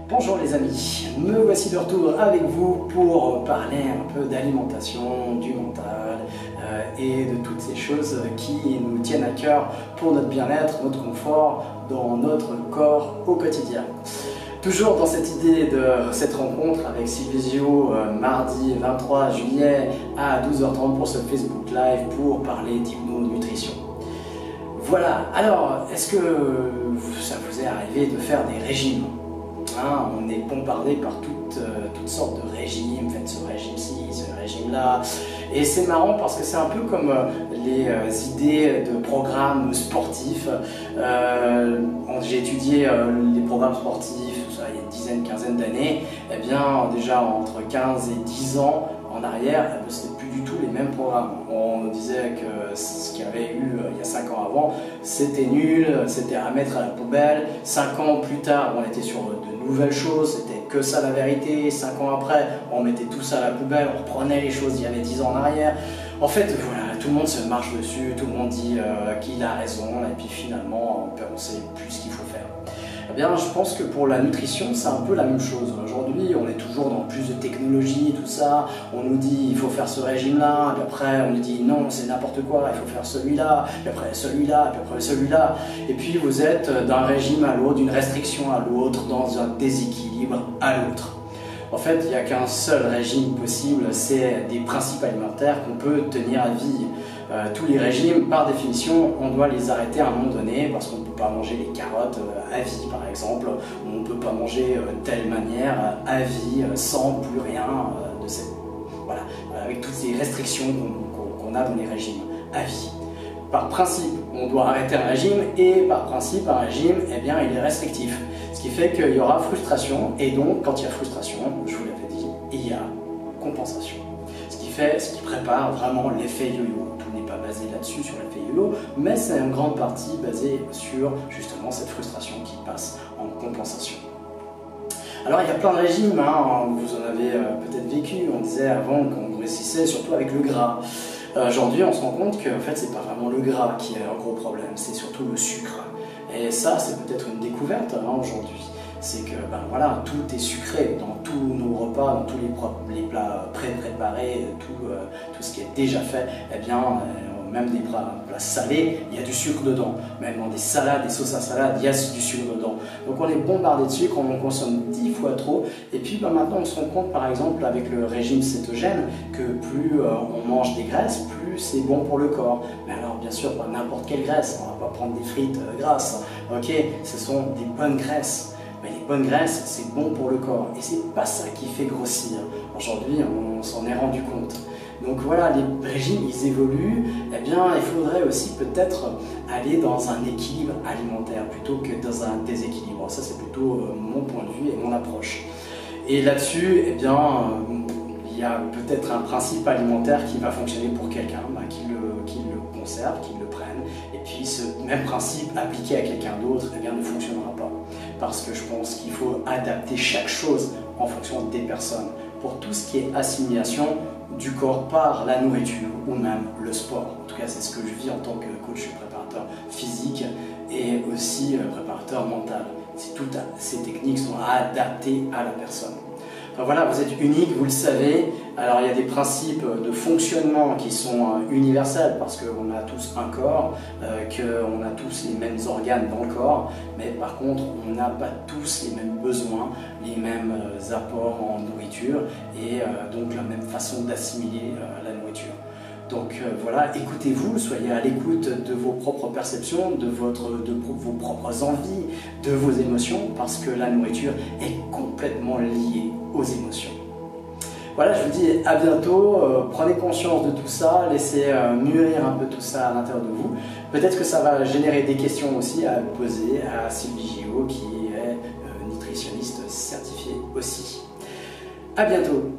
Bonjour les amis, me voici de retour avec vous pour parler un peu d'alimentation, du mental et de toutes ces choses qui nous tiennent à cœur pour notre bien-être, notre confort dans notre corps au quotidien. Toujours dans cette idée de cette rencontre avec Silvisio mardi 23 juillet à 12h30 pour ce Facebook Live pour parler d'hypno-nutrition. Voilà, alors est-ce que ça vous est arrivé de faire des régimes? On est bombardé par toutes sortes de régimes, faites ce régime-ci, ce régime-là. Et c'est marrant parce que c'est un peu comme les idées de programmes sportifs. J'ai étudié les programmes sportifs, tout ça, il y a une dizaine, quinzaine d'années. Eh bien, déjà entre 15 et 10 ans en arrière, c'était plus du tout les mêmes programmes. On nous disait que ce qu'il y avait eu il y a 5 ans avant, c'était nul, c'était à mettre à la poubelle. 5 ans plus tard, on était sur de nouvelles choses, c'était que ça la vérité. 5 ans après, on mettait tout ça à la poubelle, on reprenait les choses d'il y avait 10 ans en arrière. En fait, voilà, tout le monde se marche dessus, tout le monde dit qu'il a raison, et puis finalement, on ne sait plus ce qu'il faut faire. Eh bien, je pense que pour la nutrition, c'est un peu la même chose. Aujourd'hui, on est toujours dans plus de technologie, tout ça. On nous dit il faut faire ce régime-là, puis après on nous dit non, c'est n'importe quoi, il faut faire celui-là, puis après celui-là, puis après celui-là. Et puis vous êtes d'un régime à l'autre, d'une restriction à l'autre, dans un déséquilibre à l'autre. En fait, il n'y a qu'un seul régime possible, c'est des principes alimentaires qu'on peut tenir à vie. Tous les régimes, par définition, on doit les arrêter à un moment donné parce qu'on ne peut pas manger les carottes à vie, par exemple, ou on ne peut pas manger telle manière à vie sans plus rien de cette... Voilà, avec toutes ces restrictions qu'on a dans les régimes à vie. Par principe, on doit arrêter un régime et par principe, un régime, eh bien, il est restrictif. Ce qui fait qu'il y aura frustration et donc, quand il y a frustration, je vous l'avais dit, il y a compensation. Ce qui prépare vraiment l'effet yo-yo. Tout n'est pas basé là-dessus, sur l'effet yo-yo, mais c'est en grande partie basé sur justement cette frustration qui passe en compensation. Alors il y a plein de régimes, vous en avez peut-être vécu, on disait avant qu'on grossissait surtout avec le gras. Aujourd'hui on se rend compte que en fait c'est pas vraiment le gras qui est un gros problème, c'est surtout le sucre. Et ça c'est peut-être une découverte aujourd'hui. C'est que voilà, tout est sucré dans tous nos repas, dans tous les plats pré-préparés, tout ce qui est déjà fait, eh bien, même des plats salés, il y a du sucre dedans. Même dans des salades, des sauces à salade, il y a du sucre dedans. Donc on est bombardé de sucre, on en consomme 10 fois trop. Et puis maintenant on se rend compte par exemple avec le régime cétogène que plus on mange des graisses, plus c'est bon pour le corps. Mais alors bien sûr pas n'importe quelle graisse, on ne va pas prendre des frites grasses. Ok, ce sont des bonnes graisses. Mais les bonnes graisses, c'est bon pour le corps. Et c'est pas ça qui fait grossir. Aujourd'hui, on s'en est rendu compte. Donc voilà, les régimes, ils évoluent. Eh bien, il faudrait aussi peut-être aller dans un équilibre alimentaire plutôt que dans un déséquilibre. Ça, c'est plutôt mon point de vue et mon approche. Et là-dessus, eh bien, il y a peut-être un principe alimentaire qui va fonctionner pour quelqu'un, qui le conserve, qui le prenne. Et puis, ce même principe appliqué à quelqu'un d'autre, eh bien, ne fonctionnera pas. Parce que je pense qu'il faut adapter chaque chose en fonction des personnes. Pour tout ce qui est assimilation du corps par la nourriture ou même le sport. En tout cas, c'est ce que je vis en tant que coach préparateur physique et aussi préparateur mental. Toutes ces techniques sont adaptées à la personne. Enfin, voilà, vous êtes unique, vous le savez. Alors il y a des principes de fonctionnement qui sont universels parce qu'on a tous un corps, qu'on a tous les mêmes organes dans le corps, mais par contre on n'a pas tous les mêmes besoins, les mêmes apports en nourriture et donc la même façon d'assimiler la nourriture. Donc voilà, écoutez-vous, soyez à l'écoute de vos propres perceptions, de vos propres envies, de vos émotions, parce que la nourriture est complètement liée aux émotions. Voilà, je vous dis à bientôt, prenez conscience de tout ça, laissez mûrir un peu tout ça à l'intérieur de vous. Peut-être que ça va générer des questions aussi à poser à Silvisio, qui est nutritionniste certifié aussi. À bientôt.